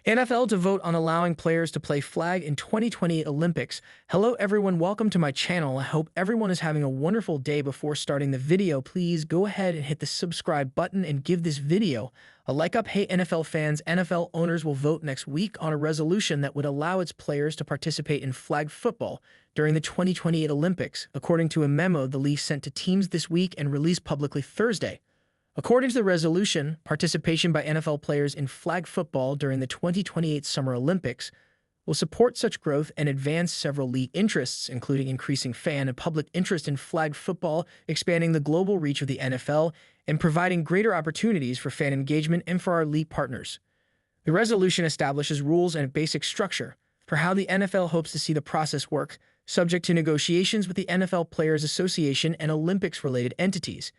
NFL to vote on allowing players to play flag in 2028 Olympics. Hello everyone, welcome to my channel. I hope everyone is having a wonderful day. Before starting the video, please go ahead and hit the subscribe button and give this video a like up. Hey NFL fans, NFL owners will vote next week on a resolution that would allow its players to participate in flag football during the 2028 Olympics, according to a memo the league sent to teams this week and released publicly Thursday. According to the resolution, participation by NFL players in flag football during the 2028 Summer Olympics will support such growth and advance several league interests, including increasing fan and public interest in flag football, expanding the global reach of the NFL, and providing greater opportunities for fan engagement and for our league partners. The resolution establishes rules and a basic structure for how the NFL hopes to see the process work, subject to negotiations with the NFL Players Association and Olympics-related entities.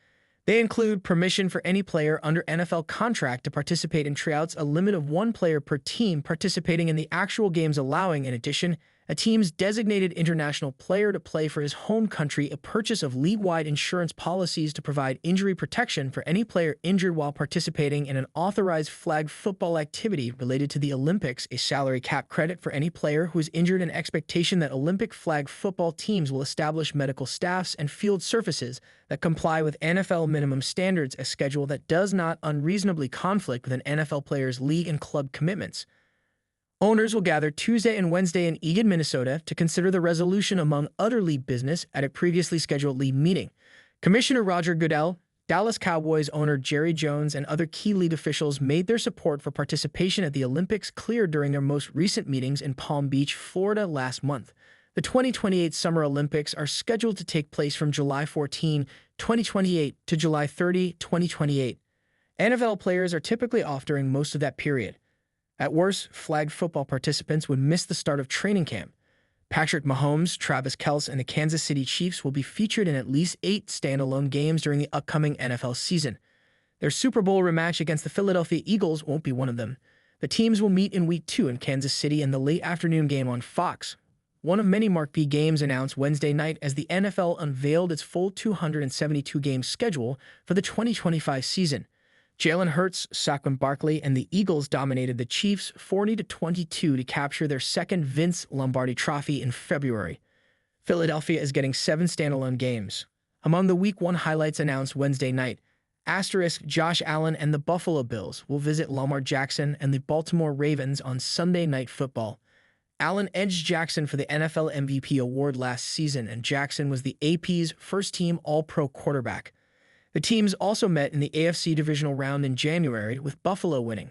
They include permission for any player under NFL contract to participate in tryouts, a limit of one player per team participating in the actual games, allowing, in addition, a team's designated international player to play for his home country, a purchase of league-wide insurance policies to provide injury protection for any player injured while participating in an authorized flag football activity related to the Olympics, a salary cap credit for any player who is injured, and expectation that Olympic flag football teams will establish medical staffs and field surfaces that comply with NFL minimum standards, a schedule that does not unreasonably conflict with an NFL player's league and club commitments. Owners will gather Tuesday and Wednesday in Eagan, Minnesota, to consider the resolution among other league business at a previously scheduled league meeting. Commissioner Roger Goodell, Dallas Cowboys owner Jerry Jones, and other key league officials made their support for participation at the Olympics clear during their most recent meetings in Palm Beach, Florida last month. The 2028 Summer Olympics are scheduled to take place from July 14, 2028 to July 30, 2028. NFL players are typically off during most of that period. At worst, flag football participants would miss the start of training camp. Patrick Mahomes, Travis Kelce, and the Kansas City Chiefs will be featured in at least 8 standalone games during the upcoming NFL season. Their Super Bowl rematch against the Philadelphia Eagles won't be one of them. The teams will meet in Week 2 in Kansas City in the late afternoon game on Fox, one of many marquee games announced Wednesday night as the NFL unveiled its full 272-game schedule for the 2025 season. Jalen Hurts, Saquon Barkley, and the Eagles dominated the Chiefs 40-22 to capture their second Vince Lombardi Trophy in February. Philadelphia is getting 7 standalone games. Among the Week 1 highlights announced Wednesday night, Josh Allen and the Buffalo Bills will visit Lamar Jackson and the Baltimore Ravens on Sunday Night Football. Allen edged Jackson for the NFL MVP award last season, and Jackson was the AP's first-team All-Pro quarterback. The teams also met in the AFC divisional round in January, with Buffalo winning.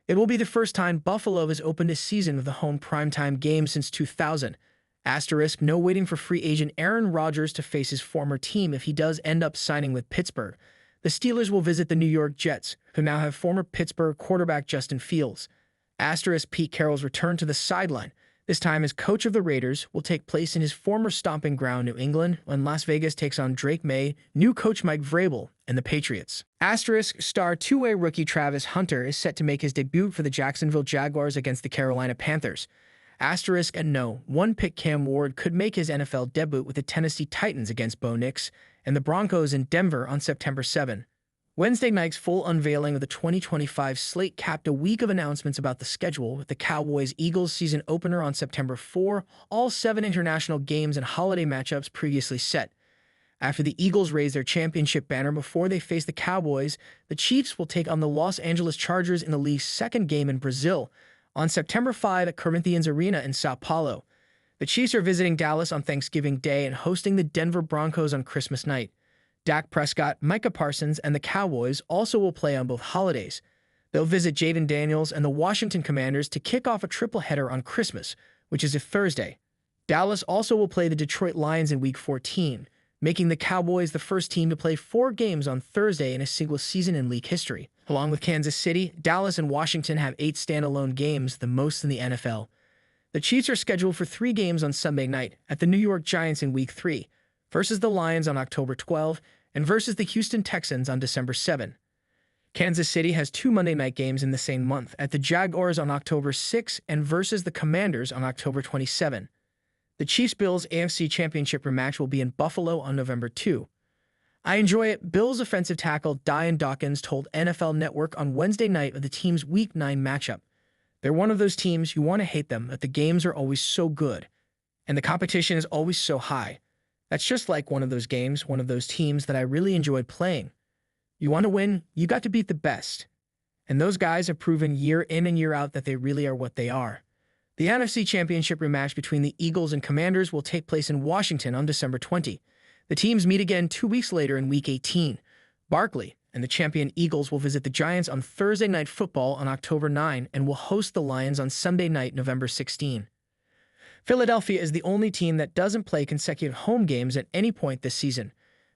It will be the first time Buffalo has opened a season with a home primetime game since 2000. No waiting for free agent Aaron Rodgers to face his former team if he does end up signing with Pittsburgh. The Steelers will visit the New York Jets, who now have former Pittsburgh quarterback Justin Fields. Pete Carroll's return to the sideline, this time as coach of the Raiders, will take place in his former stomping ground, New England, when Las Vegas takes on Drake May, new coach Mike Vrabel, and the Patriots. Star two-way rookie Travis Hunter is set to make his debut for the Jacksonville Jaguars against the Carolina Panthers. One-pick Cam Ward could make his NFL debut with the Tennessee Titans against Bo Nix and the Broncos in Denver on September 7. Wednesday night's full unveiling of the 2025 slate capped a week of announcements about the schedule, with the Cowboys-Eagles season opener on September 4, all 7 international games and holiday matchups previously set. After the Eagles raise their championship banner before they face the Cowboys, the Chiefs will take on the Los Angeles Chargers in the league's second game in Brazil on September 5 at Corinthians Arena in Sao Paulo. The Chiefs are visiting Dallas on Thanksgiving Day and hosting the Denver Broncos on Christmas night. Dak Prescott, Micah Parsons, and the Cowboys also will play on both holidays. They'll visit Jaden Daniels and the Washington Commanders to kick off a triple-header on Christmas, which is a Thursday. Dallas also will play the Detroit Lions in Week 14, making the Cowboys the first team to play 4 games on Thursday in a single season in league history. Along with Kansas City, Dallas and Washington have 8 standalone games, the most in the NFL. The Chiefs are scheduled for 3 games on Sunday night at the New York Giants in Week 3, versus the Lions on October 12, and versus the Houston Texans on December 7. Kansas City has 2 Monday night games in the same month, at the Jaguars on October 6 and versus the Commanders on October 27. The Chiefs-Bills AFC Championship rematch will be in Buffalo on November 2. I enjoy it, Bills offensive tackle Dion Dawkins told NFL Network on Wednesday night of the team's Week 9 matchup. They're one of those teams you want to hate them, but the games are always so good, and the competition is always so high. That's just like one of those games, one of those teams that I really enjoyed playing. You want to win, you got to beat the best. And those guys have proven year in and year out that they really are what they are. The NFC Championship rematch between the Eagles and Commanders will take place in Washington on December 20. The teams meet again 2 weeks later in Week 18. Barkley and the champion Eagles will visit the Giants on Thursday Night Football on October 9 and will host the Lions on Sunday night, November 16. Philadelphia is the only team that doesn't play consecutive home games at any point this season.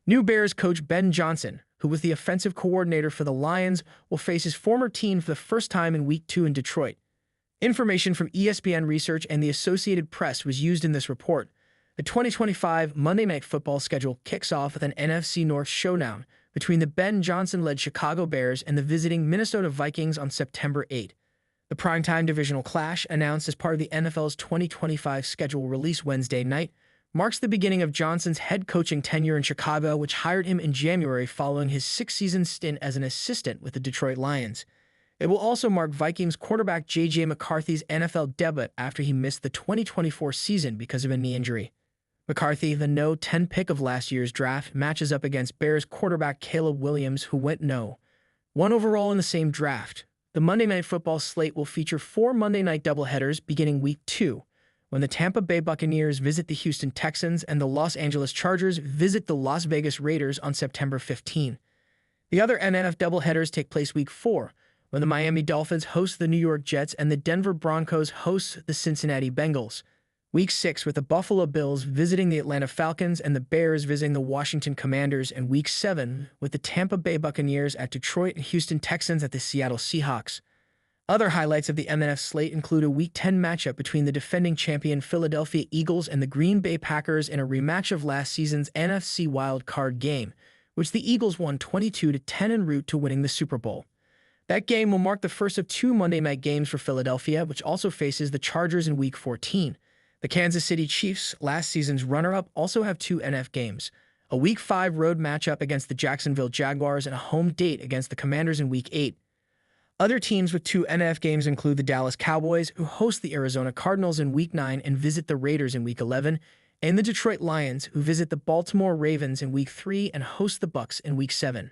New Bears coach Ben Johnson, who was the offensive coordinator for the Lions, will face his former team for the first time in Week 2 in Detroit. Information from ESPN Research and the Associated Press was used in this report. The 2025 Monday Night Football schedule kicks off with an NFC North showdown between the Ben Johnson-led Chicago Bears and the visiting Minnesota Vikings on September 8. The primetime divisional clash, announced as part of the NFL's 2025 schedule released Wednesday night, marks the beginning of Johnson's head coaching tenure in Chicago, which hired him in January following his 6-season stint as an assistant with the Detroit Lions. It will also mark Vikings quarterback J.J. McCarthy's NFL debut after he missed the 2024 season because of a knee injury. McCarthy, the No. 10 pick of last year's draft, matches up against Bears quarterback Caleb Williams, who went No. 1 overall in the same draft. The Monday Night Football slate will feature 4 Monday night doubleheaders beginning Week 2, when the Tampa Bay Buccaneers visit the Houston Texans and the Los Angeles Chargers visit the Las Vegas Raiders on September 15. The other NNF doubleheaders take place Week 4, when the Miami Dolphins host the New York Jets and the Denver Broncos host the Cincinnati Bengals. Week 6 with the Buffalo Bills visiting the Atlanta Falcons and the Bears visiting the Washington Commanders, and Week 7 with the Tampa Bay Buccaneers at Detroit and Houston Texans at the Seattle Seahawks. Other highlights of the MNF slate include a Week 10 matchup between the defending champion Philadelphia Eagles and the Green Bay Packers in a rematch of last season's NFC Wild Card game, which the Eagles won 22-10 en route to winning the Super Bowl. That game will mark the first of 2 Monday night games for Philadelphia, which also faces the Chargers in Week 14. The Kansas City Chiefs, last season's runner-up, also have 2 NF games, a Week 5 road matchup against the Jacksonville Jaguars and a home date against the Commanders in Week 8. Other teams with 2 NF games include the Dallas Cowboys, who host the Arizona Cardinals in Week 9 and visit the Raiders in Week 11, and the Detroit Lions, who visit the Baltimore Ravens in Week 3 and host the Bucs in Week 7.